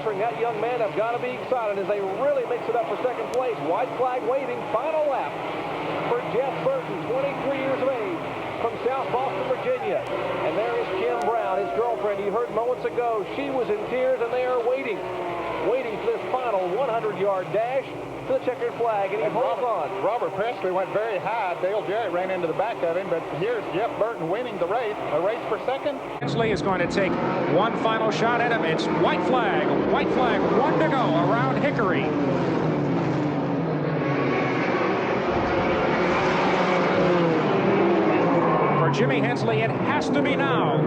pressuring that young man have got to be excited as they really mix it up for second place. White flag waving, final lap for Jeff Burton, 23 years of age, from South Boston, Virginia. And there is Kim Brown, his girlfriend. You heard moments ago, she was in tears, and they are waiting for this final 100-yard dash to the checkered flag, and he holds on. Robert Presley went very high. Dale Jarrett ran into the back of him, but here's Jeff Burton winning the race. A race for second. Hensley is going to take one final shot at him. It's white flag, one to go around Hickory. For Jimmy Hensley, it has to be now,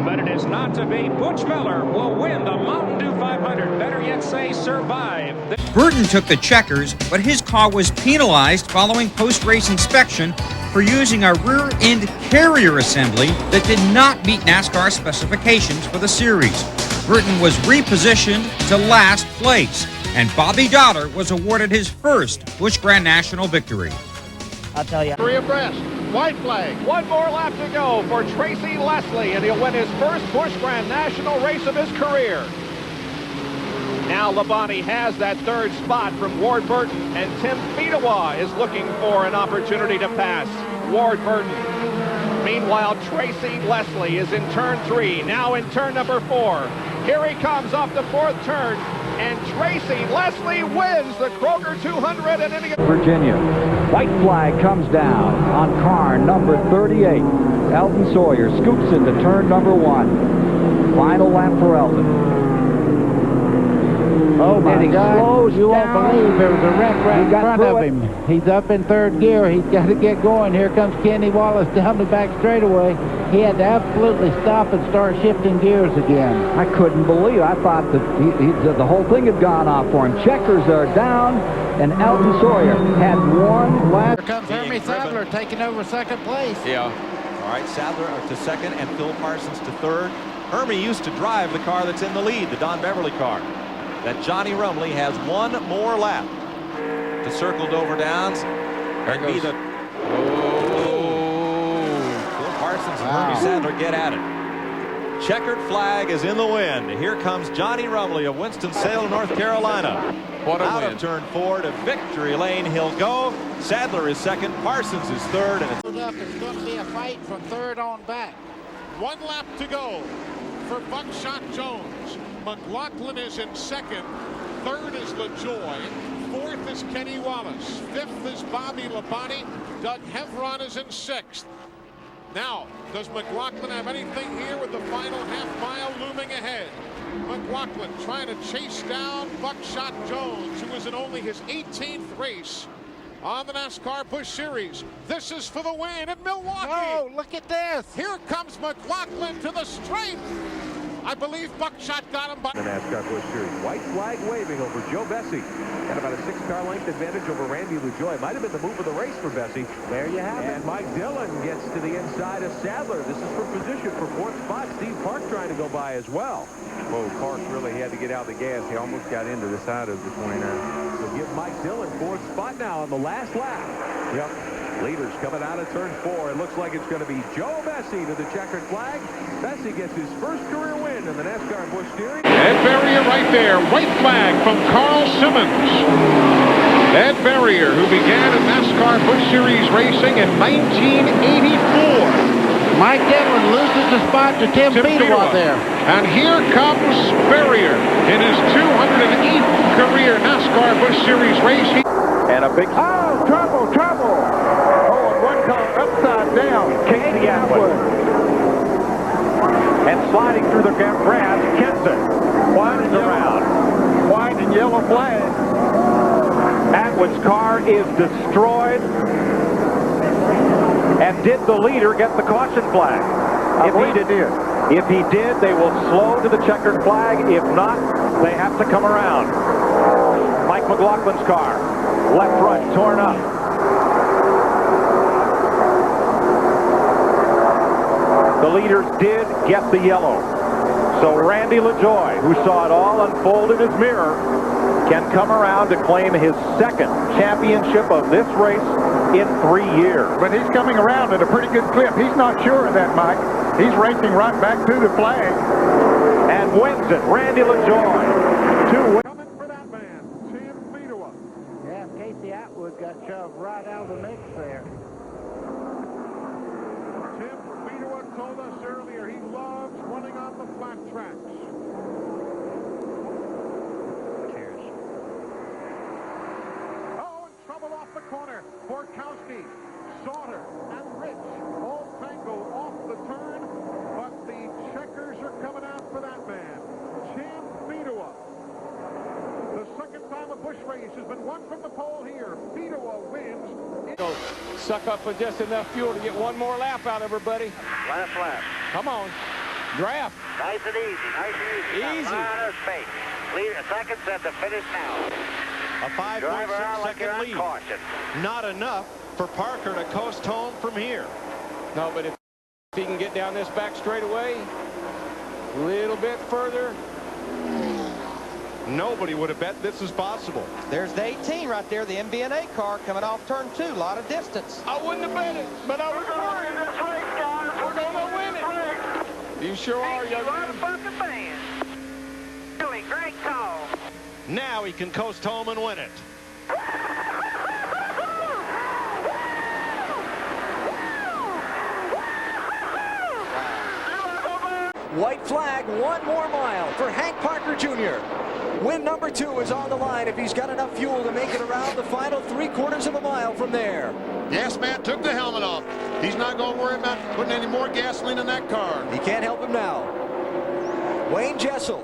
but it is not to be. Butch Miller will win the Mountain Dew 500. Better yet say, survive. Burton took the checkers, but his car was penalized following post-race inspection for using a rear-end carrier assembly that did not meet NASCAR specifications for the series. Burton was repositioned to last place, and Bobby Dollar was awarded his first Busch Grand National victory. I'll tell you. Three abreast. White flag. One more lap to go for Tracy Leslie, and he'll win his first Busch Grand National race of his career. Now Labonte has that third spot from Ward Burton, and Tim Fedewa is looking for an opportunity to pass Ward Burton. Meanwhile, Tracy Leslie is in turn 3, now in turn number 4. Here he comes off the 4th turn, and Tracy Leslie wins the Kroger 200 in Indiana, Virginia. White flag comes down on car number 38. Elton Sawyer scoops into turn number 1. Final lap for Elton. Oh my God, you won't believe there was a wreck right in front of him. He's up in third gear. He's got to get going. Here comes Kenny Wallace down the back straightaway. He had to absolutely stop and start shifting gears again. I couldn't believe it. I thought that the whole thing had gone off for him. Checkers are down, and Elton Sawyer had one last. Here comes Hermie Sadler taking over second place. Yeah. All right, Sadler to second and Phil Parsons to third. Hermie used to drive the car that's in the lead, the Don Beverly car. That Johnny Rumley has one more lap to circle Dover Downs and be the. Phil Parsons and Hermie Sadler get at it. Checkered flag is in the wind. Here comes Johnny Rumley of Winston-Salem, North Carolina. What a Out win. of turn 4 to victory lane he'll go. Sadler is second. Parsons is third. And It's going to be a fight from third on back. 1 lap to go for Buckshot Jones. McLaughlin is in second. Third is LaJoy. Fourth is Kenny Wallace. Fifth is Bobby Labonte. Doug Hevron is in sixth. Now, does McLaughlin have anything here with the final half mile looming ahead? McLaughlin trying to chase down Buckshot Jones, who is in only his 18th race on the NASCAR Busch Series. This is for the win in Milwaukee. Oh, look at this. Here comes McLaughlin to the straight. I believe Buckshot got him. the NASCAR Busch Series. White flag waving over Joe Bessie. Got about a 6-car length advantage over Randy LaJoy. Might have been the move of the race for Bessie. There you have it. And Mike Dillon gets to the inside of Sadler. This is for position for 4th spot. Steve Park trying to go by as well. Oh, Park really had to get out the gas. He almost got into the side of the 29. So give Mike Dillon 4th spot now on the last lap. Yep. Leaders coming out of turn 4. It looks like it's going to be Joe Bessie to the checkered flag. Bessie gets his first career win in the NASCAR Busch Series. Ed Berrier right there. White flag from Carl Simmons. Ed Berrier, who began in NASCAR Busch Series racing in 1984. Mike Dillon loses the spot to Tim Fedewa there. And here comes Berrier in his 208th career NASCAR Busch Series race. And a big... Oh, trouble! Oh, and one car upside down. Casey Atwood. And sliding through the grass, Kenson winds around. White and yellow flag. Atwood's car is destroyed. And did the leader get the caution flag? If he did. If he did, they will slow to the checkered flag. If not, they have to come around. Mike McLaughlin's car. Left front torn up. The leaders did get the yellow. So Randy LaJoy, who saw it all unfold in his mirror, can come around to claim his second championship of this race in 3 years. But he's coming around at a pretty good clip. He's not sure of that, Mike. He's racing right back to the flag. And wins it, Randy LaJoy. 2. Coming for that man, Tim Fedewa. Yeah, Casey Atwood got shoved right out of the mix there. Tim Fedewa told us earlier he loves running on the flat tracks. Cheers. Oh, and trouble off the corner. Borkowski, Sauter, and Rich all tangled off the turn, but the checkers are coming out for that man, Tim Fedewa. The second time a Busch race has been won from the pole here. Fedewa wins. Go suck up for just enough fuel to get one more lap out of her, buddy. Last lap. Come on. Draft. Nice and easy. Nice and easy. Easy. Got a lot of space. Lead seconds at the finish now. A 5.6-second lead. Caution. Not enough for Parker to coast home from here. No, but if he can get down this back straightaway a little bit further. Nobody would have bet this is possible. There's the 18 right there, the MBNA car coming off turn 2. A lot of distance. I wouldn't have bet it, but I was worried. This race, guys. We're going to win it. You sure are, young man. Fucking man. Really great call. Now he can coast home and win it. White flag, 1 more mile for Hank Parker Jr. Win number 2 is on the line if he's got enough fuel to make it around the final 3/4 of a mile from there. Gas man took the helmet off. He's not going to worry about putting any more gasoline in that car. He can't help him now. Wayne Jessel,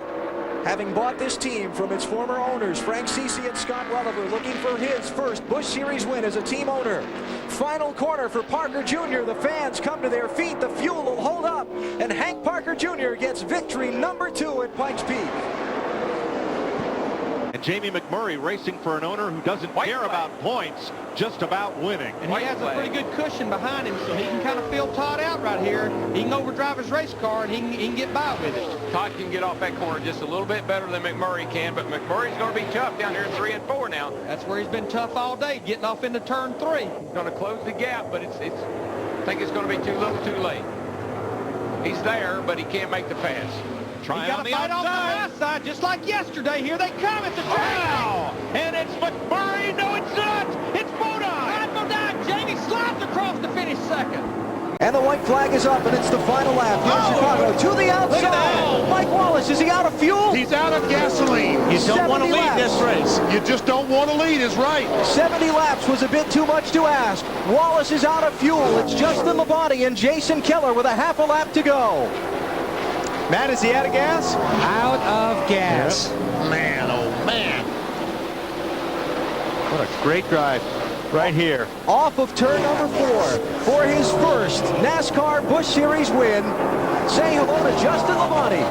having bought this team from its former owners, Frank Cece and Scott Welliver, looking for his first Busch Series win as a team owner. Final corner for Parker Jr. The fans come to their feet. The fuel will hold up, and Hank Parker Jr. gets victory number 2 at Pikes Peak. And Jamie McMurray racing for an owner who doesn't care about points, just about winning. And he has a pretty good cushion behind him, so he can kind of feel Todd out right here. He can overdrive his race car, and he can get by with it. Todd can get off that corner just a little bit better than McMurray can, but McMurray's going to be tough down here in 3 and 4 now. That's where he's been tough all day, getting off into turn 3. He's going to close the gap, but I think it's going to be too little too late. He's there, but he can't make the pass. Try on the fight off the outside. left side, just like yesterday. Here they come at the track. Wow! And it's McMurray. No, it's not. It's Bodine. Jamie slides across the finish second. And the white flag is up, and it's the final lap here in Chicago. To the outside. Mike Wallace, is he out of fuel? He's out of gasoline. You don't want to lead this race. You just don't want to lead is right. 70 laps was a bit too much to ask. Wallace is out of fuel. It's Justin Labonte and Jason Keller with a half a lap to go. Matt, is he out of gas? Out of gas. Yep. Man, oh man. What a great drive right here. Off of turn number 4 for his first NASCAR Busch Series win. Say hello to Justin Labonte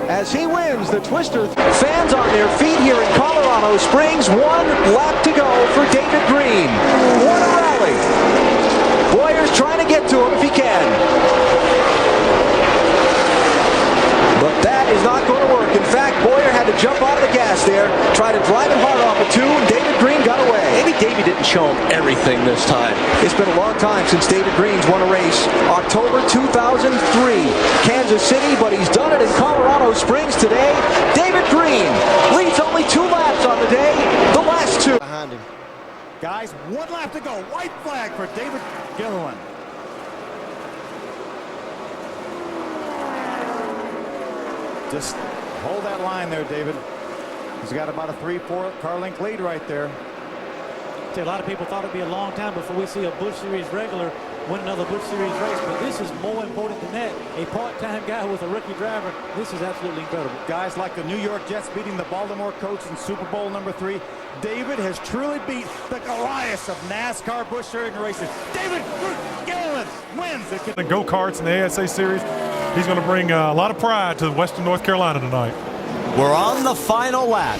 as he wins the Twister. Fans on their feet here in Colorado Springs. 1 lap to go for David Green. What a rally. Boyer's trying to get to him if he can. But that is not going to work. In fact, Boyer had to jump out of the gas there, try to drive it hard off of 2, and David Green got away. Maybe David didn't show him everything this time. It's been a long time since David Green's won a race. October 2003, Kansas City, but he's done it in Colorado Springs today. David Green leads only 2 laps on the day, the last 2. Behind him. Guys, 1 lap to go. White flag for David Gilliland. Just hold that line there, David. He's got about a 3-4 car length lead right there. A lot of people thought it'd be a long time before we see a Busch Series regular win another Busch Series race, but this is more important than that. A part-time guy with a rookie driver, this is absolutely incredible. Guys like the New York Jets beating the Baltimore Colts in Super Bowl number 3. David has truly beat the Goliath of NASCAR Busch Series races. David Gilliland wins The go-karts in the ASA Series. He's going to bring a lot of pride to Western North Carolina tonight. We're on the final lap,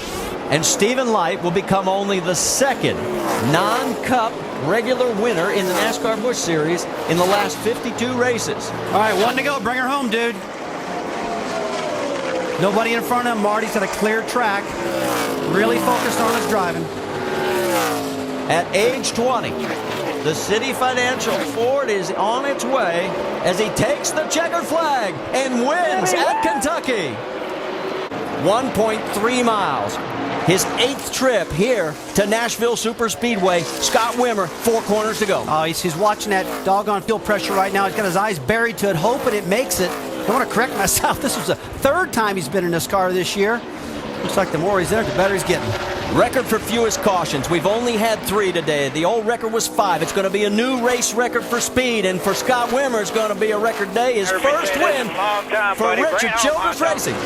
and Stephen Light will become only the 2nd non-cup regular winner in the NASCAR Busch Series in the last 52 races. All right, 1 to go. Bring her home, dude. Nobody in front of him. Marty's got a clear track. Really focused on his driving. At age 20, the City Financial Ford is on its way as he takes the checkered flag and wins at Kentucky. 1.3 miles. His 8th trip here to Nashville Superspeedway. Scott Wimmer, 4 corners to go. Oh, he's watching that doggone field pressure right now. He's got his eyes buried to it, hoping it makes it. I want to correct myself. This was the 3rd time he's been in this car this year. Looks like the more he's in it, the better he's getting. Record for fewest cautions. We've only had 3 today. The old record was 5. It's going to be a new race record for speed, and for Scott Wimmer, it's going to be a record day. His first win for Richard Childress Racing.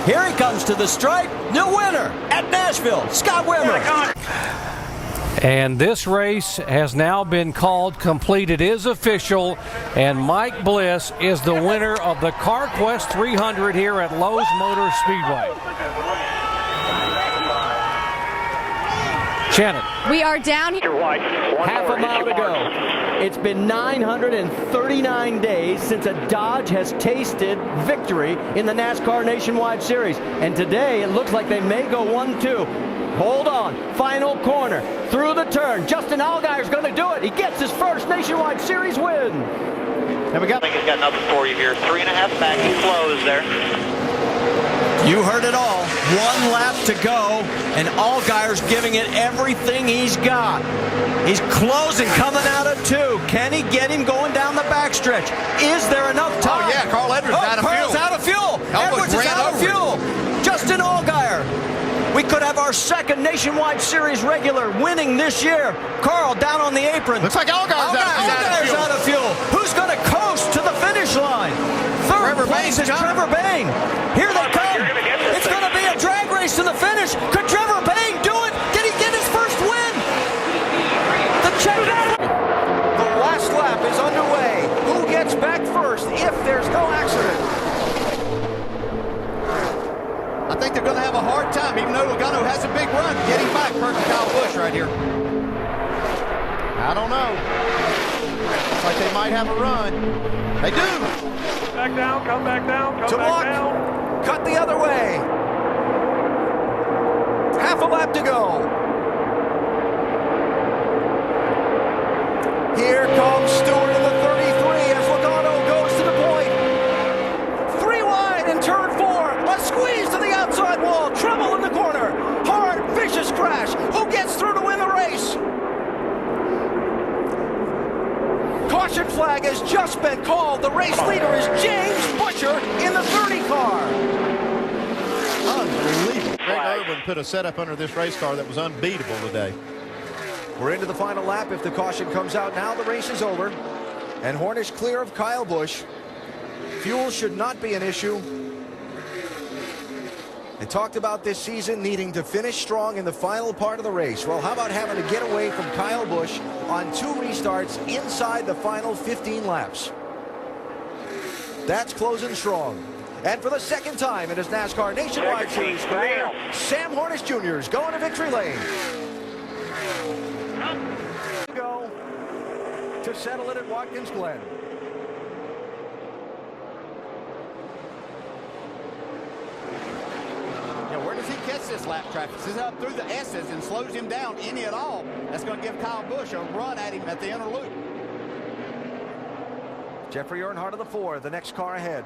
Here he comes to the stripe, the winner at Nashville, Scott Wimmer. And this race has now been called complete. It is official, and Mike Bliss is the winner of the CarQuest 300 here at Lowe's Motor Speedway. Shannon. We are down here. Half a mile to go. It's been 939 days since a Dodge has tasted victory in the NASCAR Nationwide Series. And today it looks like they may go 1-2. Hold on. Final corner. Through the turn. Justin Allgaier's going to do it. He gets his first Nationwide Series win. And we got. I think he's got nothing for you here. 3.5 back. He flows there. You heard it all. 1 lap to go, and Allgaier's giving it everything he's got. He's closing, coming out of 2. Can he get him going down the backstretch? Is there enough time? Oh, yeah, Carl Edwards out of fuel. Out of fuel. Edwards is out of fuel. Justin Allgaier. We could have our 2nd Nationwide Series regular winning this year. Carl down on the apron. Looks like Allgaier's out of fuel. Who's going to coast to the finish line? 3rd place is Trevor Bayne. Here they come. It's going to be a drag race to the finish. Could Trevor Bayne do it? Can he get his first win? The last lap is underway. Who gets back first if there's no accident? I think they're going to have a hard time, even though Logano has a big run, getting back for Kyle Busch right here. I don't know. Looks like they might have a run. They do. Back down, come back down, come back down. Cut the other way. Half a lap to go. Here comes Stewart in the 33 as Logano goes to the point. 3 wide in turn 4. A squeeze to the outside wall. Trouble in the corner. Hard, vicious crash. Who gets through to win the race? Caution flag has just been called. The race leader is James Buescher in the 30 car. Unbelievable. Greg Irvin put a setup under this race car that was unbeatable today. We're into the final lap. If the caution comes out now, the race is over. And Hornish clear of Kyle Busch. Fuel should not be an issue. And talked about this season needing to finish strong in the final part of the race. Well, how about having to get away from Kyle Busch on 2 restarts inside the final 15 laps? That's closing strong. And for the 2nd time in his NASCAR Nationwide Series career, Sam Hornish Jr. is going to victory lane. Go to settle it at Watkins Glen. Where does he catch this lap traffic? This is up through the S's and slows him down any at all. That's going to give Kyle Busch a run at him at the inner loop. Jeffrey Earnhardt of the 4, the next car ahead.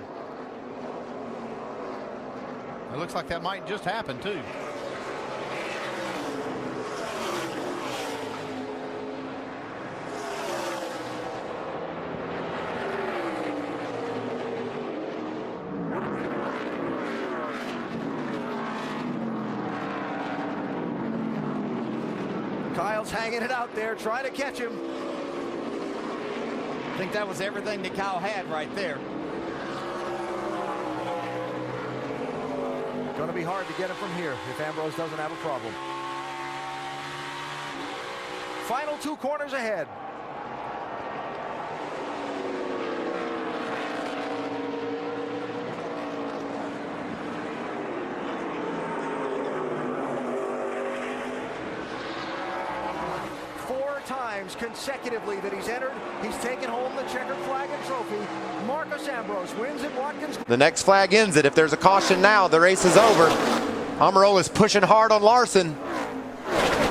It looks like that might just happen, too. Kyle's hanging it out there, trying to catch him. I think that was everything that Kyle had right there. Going to be hard to get him from here if Ambrose doesn't have a problem. Final 2 corners ahead. Times consecutively that he's entered. He's taken home the checkered flag and trophy. Marcus Ambrose wins at Watkins. The next flag ends it. If there's a caution now, the race is over. Almirola is pushing hard on Larson.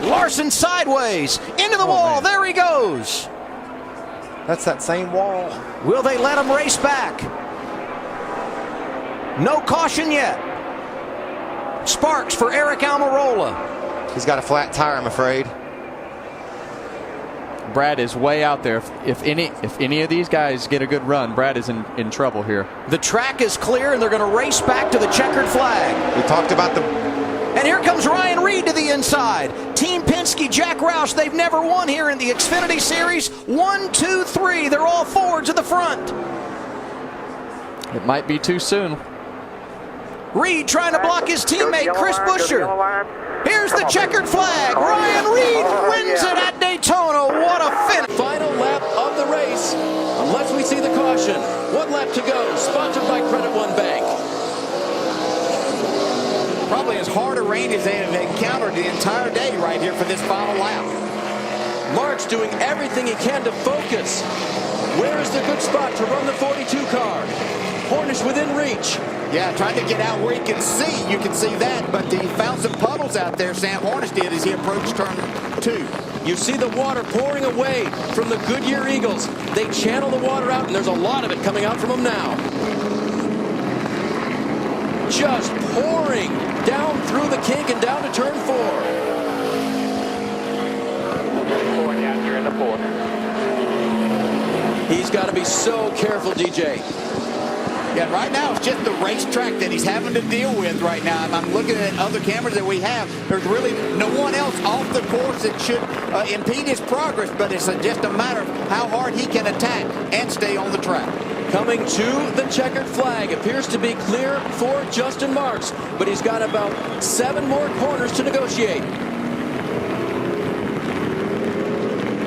Larson sideways into the wall. Man. There he goes. That's that same wall. Will they let him race back? No caution yet. sparks for Eric Almirola. He's got a flat tire, I'm afraid. Brad is way out there. If any of these guys get a good run, Brad is in trouble here. The track is clear, and they're going to race back to the checkered flag. We talked about the... And here comes Ryan Reed to the inside. Team Penske, Jack Roush, they've never won here in the Xfinity Series. 1, 2, 3, they're all forwards at the front. It might be too soon. Reed trying to block his teammate, Chris Buescher. Here's the checkered flag. Ryan Reed wins it at Daytona. What a finish. Final lap of the race, unless we see the caution. 1 lap to go, sponsored by Credit One Bank. Probably as hard a rain as they have encountered the entire day right here for this final lap. Mark's doing everything he can to focus. Where's the good spot to run the 42 car? Hornish within reach. Yeah, trying to get out where he can see. You can see that, but he found some puddles out there, Sam Hornish did, as he approached turn 2. You see the water pouring away from the Goodyear Eagles. They channel the water out, and there's a lot of it coming out from them now. Just pouring down through the kink and down to turn 4. Pouring down here in the 4th. He's got to be so careful, DJ. Yeah, right now it's just the racetrack that he's having to deal with right now. If I'm looking at other cameras that we have, there's really no one else off the course that should impede his progress, but it's just a matter of how hard he can attack and stay on the track. Coming to the checkered flag. Appears to be clear for Justin Marks, but he's got about 7 more corners to negotiate.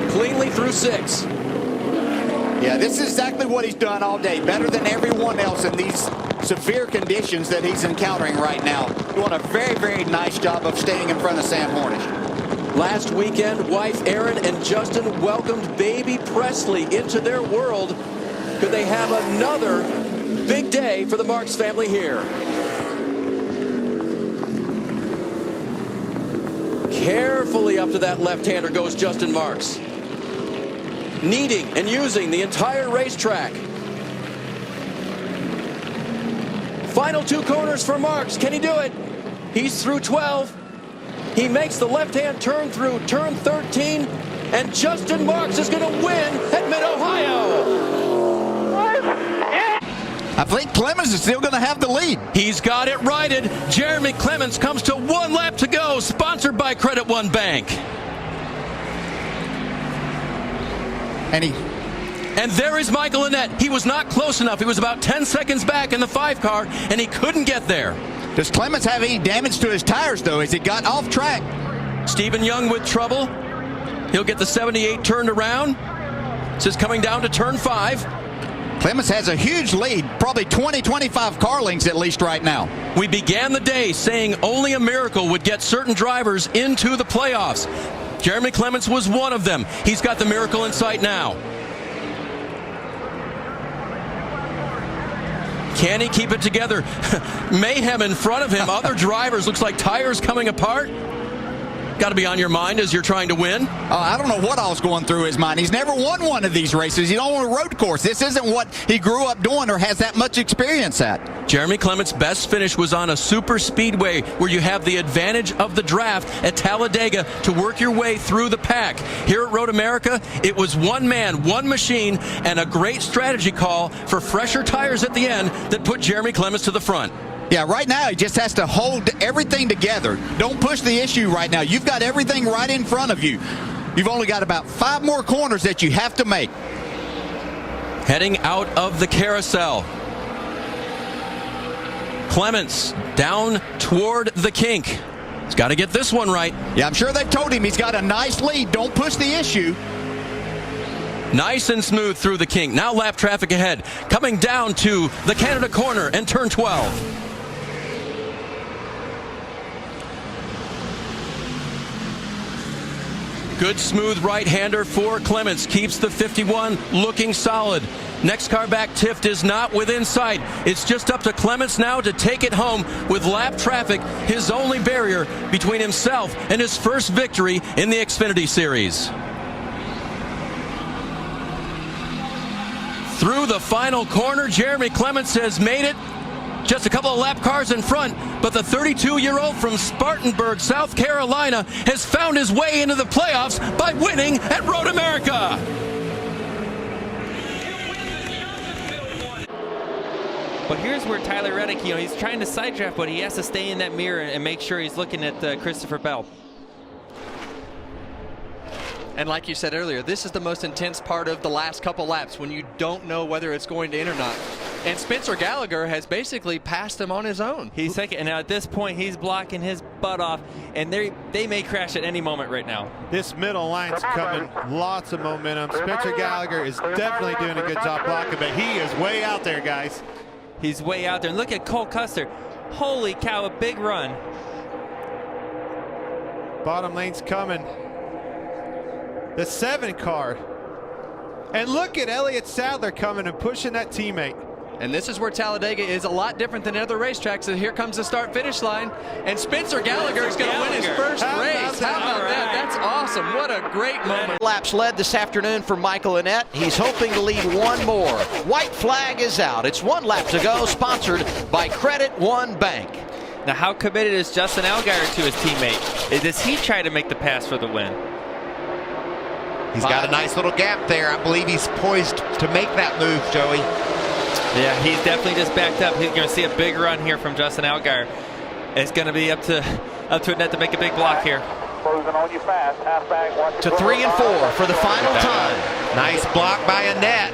Cleanly through 6. Yeah, this is exactly what he's done all day. Better than everyone else in these severe conditions that he's encountering right now. Doing a very, very nice job of staying in front of Sam Hornish. Last weekend, wife Erin and Justin welcomed baby Presley into their world. Could they have another big day for the Marks family here? Carefully up to that left-hander goes Justin Marks. Needing and using the entire racetrack. Final 2 corners for Marks. Can he do it? He's through 12. He makes the left-hand turn through turn 13. And Justin Marks is going to win at Mid-Ohio. I think Clemens is still going to have the lead. He's got it righted. Jeremy Clemens comes to 1 lap to go, sponsored by Credit One Bank. And there is Michael Annett. He was not close enough. He was about 10 seconds back in the 5 car, and he couldn't get there. Does Clemens have any damage to his tires, though, as he got off track? Stephen Young with trouble. He'll get the 78 turned around. This is coming down to turn 5. Clemens has a huge lead, probably 20, 25 car lengths at least right now. We began the day saying only a miracle would get certain drivers into the playoffs. Jeremy Clemens was one of them. He's got the miracle in sight now. Can he keep it together? Mayhem in front of him. Other drivers, looks like tires coming apart. Got to be on your mind as you're trying to win. I don't know what I was going through his mind. He's never won one of these races. He's on a road course. This isn't what he grew up doing or has that much experience at. Jeremy Clements' best finish was on a super speedway where you have the advantage of the draft at Talladega to work your way through the pack. Here at Road America, it was one man, one machine, and a great strategy call for fresher tires at the end that put Jeremy Clements to the front. Yeah, right now he just has to hold everything together. Don't push the issue right now. You've got everything right in front of you. You've only got about 5 more corners that you have to make. Heading out of the carousel. Clements down toward the kink. He's got to get this one right. Yeah, I'm sure they've told him he's got a nice lead. Don't push the issue. Nice and smooth through the kink. Now lap traffic ahead. Coming down to the Canada corner and turn 12. Good smooth right-hander for Clements. Keeps the 51 looking solid. Next car back, Tift, is not within sight. It's just up to Clements now to take it home with lap traffic, his only barrier between himself and his first victory in the Xfinity Series. Through the final corner, Jeremy Clements has made it. just a couple of lap cars in front, but the 32-year-old from Spartanburg, South Carolina, has found his way into the playoffs by winning at Road America. But here's where Tyler Reddick, he's trying to side draft, but he has to stay in that mirror and make sure he's looking at Christopher Bell. And like you said earlier, this is the most intense part of the last couple laps when you don't know whether it's going to in or not. And Spencer Gallagher has basically passed him on his own. He's second, and at this point, he's blocking his butt off, and they may crash at any moment right now. This middle line's coming, lots of momentum. Spencer Gallagher is definitely doing a good job blocking, but he is way out there, guys. He's way out there. And look at Cole Custer. Holy cow, a big run. Bottom lane's coming. The 7 car. And look at Elliott Sadler coming and pushing that teammate. And this is where Talladega is a lot different than other racetracks. And here comes the start-finish line. And Spencer Gallagher is going to win his first race. How about that? That's awesome. What a great moment. Laps led this afternoon for Michael Annett. He's hoping to lead one more. White flag is out. It's 1 lap to go, sponsored by Credit One Bank. Now, how committed is Justin Allgaier to his teammate? Does he try to make the pass for the win? He's got a nice little gap there. I believe he's poised to make that move, Joey. Yeah, he's definitely just backed up. He's going to see a big run here from Justin Allgaier. It's going to be up to Annett to make a big block here. To 3 and 4 for the final time. Nice block by Annett.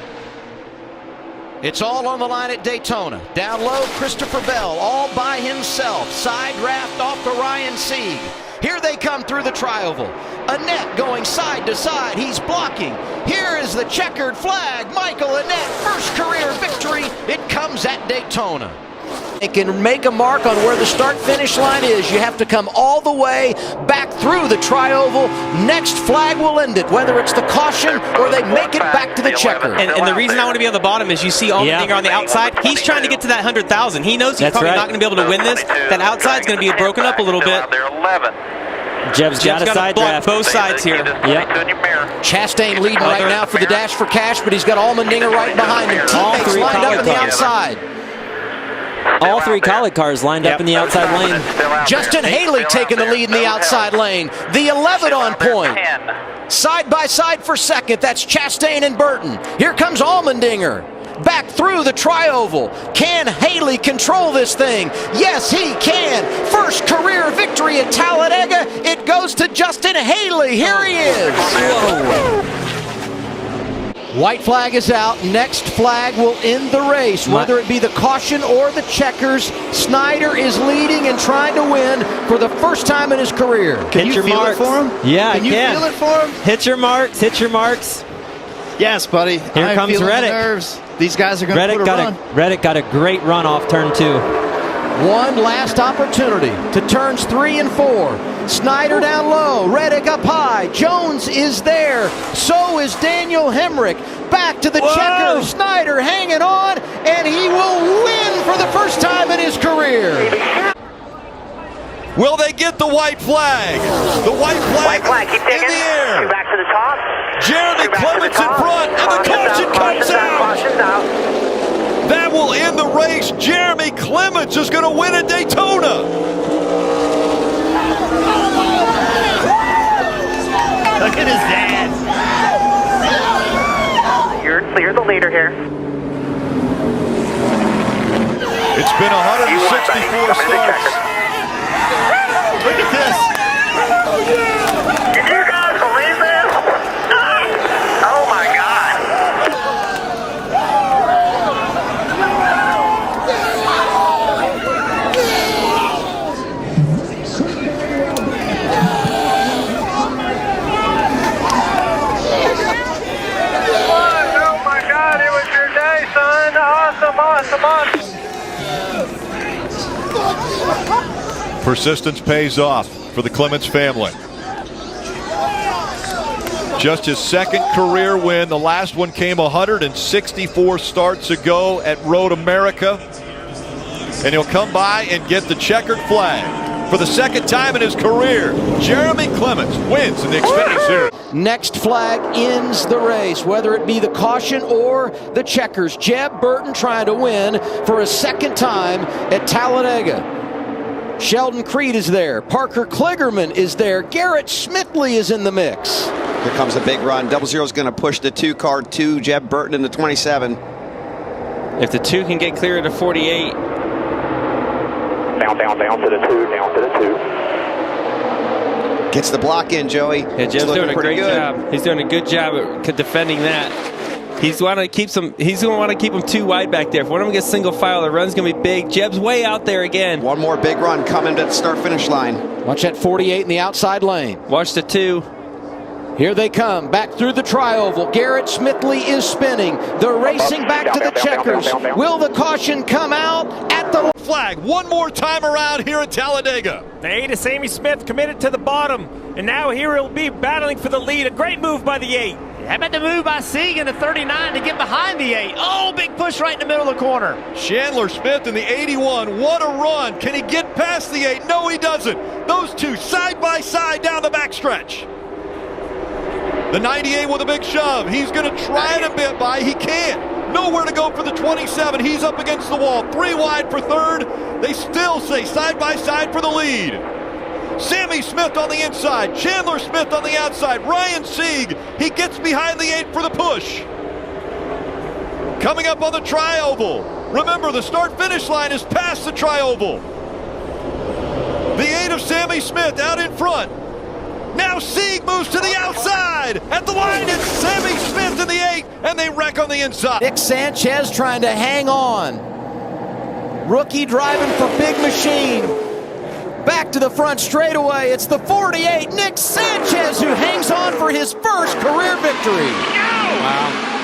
It's all on the line at Daytona. Down low, Christopher Bell all by himself. Side draft off to Ryan Sieg. Here they come through the tri-oval. Annett going side to side. He's blocking. Here is the checkered flag. Michael Annett, first career victory. It comes at Daytona. It can make a mark on where the start-finish line is. You have to come all the way back through the tri-oval. Next flag will end it, whether it's the caution or they make it back to the checker. And the reason I want to be on the bottom is you see Allmendinger on the outside. He's trying to get to that 100,000. He knows he's probably not going to be able to win this. That outside's going to be broken up a little bit. Jeb's got a side draft. Both sides here. Yep. Chastain leading right now for the dash for cash, but he's got Allmendinger right behind him. Teammates lined up in the outside. All 3 Kaulig cars lined up in the outside lane. Justin Haley taking the lead in the outside lane. The 11 on point. Side by side for second. That's Chastain and Burton. Here comes Allmendinger. Back through the tri-oval. Can Haley control this thing? Yes, he can. First career victory at Talladega. It goes to Justin Haley. Here he is. Whoa. White flag is out. Next flag will end the race, whether it be the caution or the checkers. Snyder is leading and trying to win for the first time in his career. Can you feel it for him? Yeah, I can. Can you feel it for him? Hit your marks. Hit your marks. Yes, buddy. Here comes Reddick. Nerves. These guys are going to put a run. Reddick got a great run off turn 2. One last opportunity to turns 3 and 4. Snyder down low, Reddick up high. Jones is there. So is Daniel Hemrick. Back to the checker. Snyder hanging on, and he will win for the first time in his career. Will they get the white flag? The white flag in the air. Back to the top. Jeremy Clements in front, and the caution comes out. That will end the race. Jeremy Clements is going to win at Daytona. Look at his dad. You're the leader here. It's been 164 starts. Look at this. Did you guys believe this? Oh my God. Oh my God, it was your day, son. Awesome. Persistence pays off for the Clements family. Just his second career win. The last one came 164 starts ago at Road America. And he'll come by and get the checkered flag. for the second time in his career. Jeremy Clements wins in the Xfinity Series. Next flag ends the race, whether it be the caution or the checkers. Jeb Burton trying to win for a second time at Talladega. Sheldon Creed is there. Parker Kligerman is there. Garrett Smithley is in the mix. Here comes a big run. 00 is going to push the 2 car to Jeb Burton in the 27. If the 2 can get clear to 48. Down to the 2, down to the 2. Gets the block in, Joey. Yeah, Jeb's doing a great job. He's doing a good job at defending that. He's going to keep them 2 wide back there. If one of them gets single file, the run's going to be big. Jeb's way out there again. One more big run coming to the start-finish line. Watch that 48 in the outside lane. Watch the 2. Here they come, back through the tri-oval. Garrett Smithley is spinning. They're racing back to the checkers. Will the caution come out at the flag one more time around here at Talladega? The 8 of Sammy Smith committed to the bottom, and now here he'll be battling for the lead. A great move by the 8. How about the move by Sieg in the 39 to get behind the 8? Oh, big push right in the middle of the corner. Chandler Smith in the 81. What a run. Can he get past the 8? No, he doesn't. Those 2 side by side down the backstretch. The 98 with a big shove. He's going to try to bit by. He can't. Nowhere to go for the 27. He's up against the wall. 3 wide for third. They still say side by side for the lead. Sammy Smith on the inside. Chandler Smith on the outside. Ryan Sieg. He gets behind the 8 for the push. Coming up on the tri-oval. Remember, the start-finish line is past the tri-oval. The 8 of Sammy Smith out in front. Now Sieg moves to the outside. At the line, it's Sammy Smith in the 8, and they wreck on the inside. Nick Sanchez trying to hang on. Rookie driving for Big Machine. Back to the front straightaway. It's the 48, Nick Sanchez, who hangs on for his first career victory. Wow.